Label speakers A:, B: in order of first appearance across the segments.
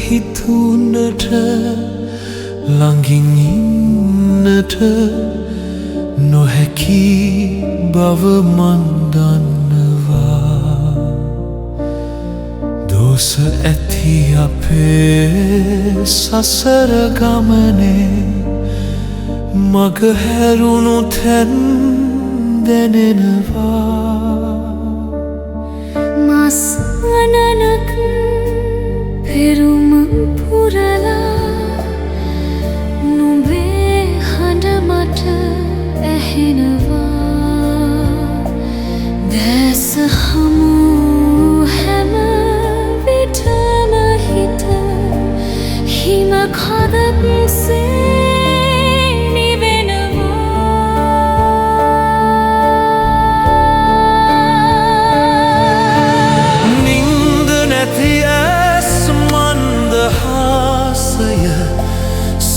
A: හිතුනට ළඟින් ඉන්නට නොහැකි බව මන් දන්නවා. දෝෂ ඇති අපේ සසර ගමනේ මග හැරුණු තැන් දැනෙනවා.
B: මස් අනනක පෙරුම පුරලා නුඹේ හඬ මට ඇහෙනවා. දැස හමු හැම විටම හිත හිම කදක්සේ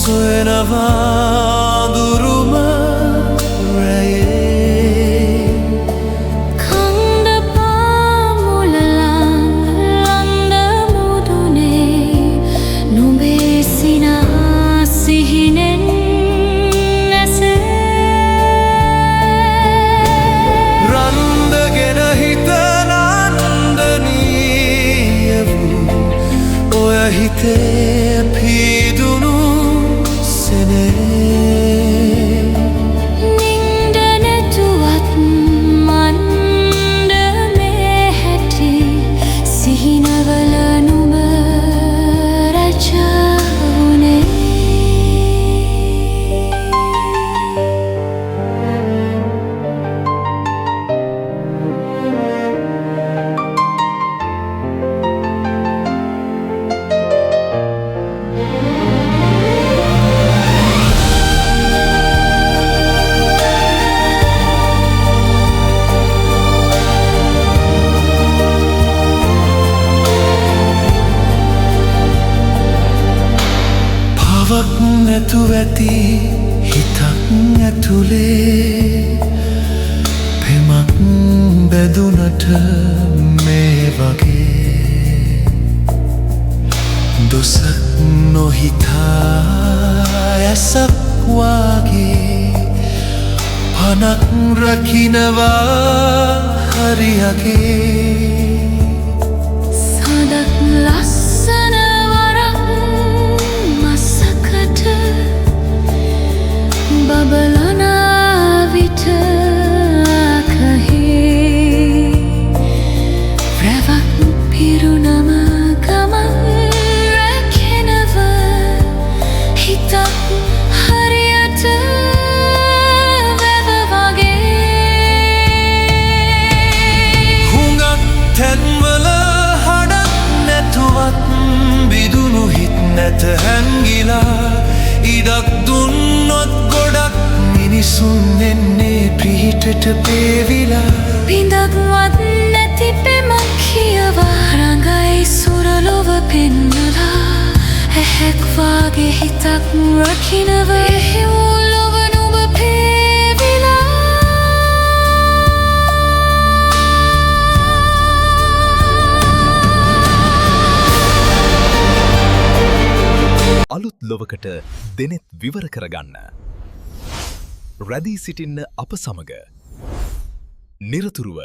B: සොයනවා දුරුම රැයේ කන්ද පාමුලලන් ලන්ද මුදුනේ නුඹේ සිනා සිහිනෙන් නැසේ
A: රන්දගෙන හිත නන්දනීය වූ ඔය හිතේ පීදුණු
B: නින්ද නැතුවත් මන්ද මේ හැටි සිහිනවල නුඹ රජවුනේ.
A: පවක් නැතුව ඇති හිතක් ඇතුලේ පෙමක් බැදුනට මේ වගේ දොසක් නොහිතා ඇසක් වාගේ පනක් රකිනවා හරියගේ
B: සඳක් ලස්සන බබලනා විට කහේ රැවක් පිරුණම ගමන් රැකෙනව හිතක් හරියට වැව වගේ
A: හුඟක් තැන්වල හඩක් නැතුවත් බිදුණු හිත් නැත හැංගිලා ඉඩක් දුන්නොත් ගොඩක් මිනිසුන් එන්නේ පිහිටට පේවිලා
B: බිඳක්වත් නැති පෙමක් කියවා රඟයි සුරලොව පෙන්නලා ඇහැක් වාගේ හිතක් රකිනව එහෙව් ලොව නුඹ පේවිලා.
C: අලුත් ලොවකට දෙනෙත් විවර කරගන්න. රැඳී සිටින්න අප සමග නිරතුරුව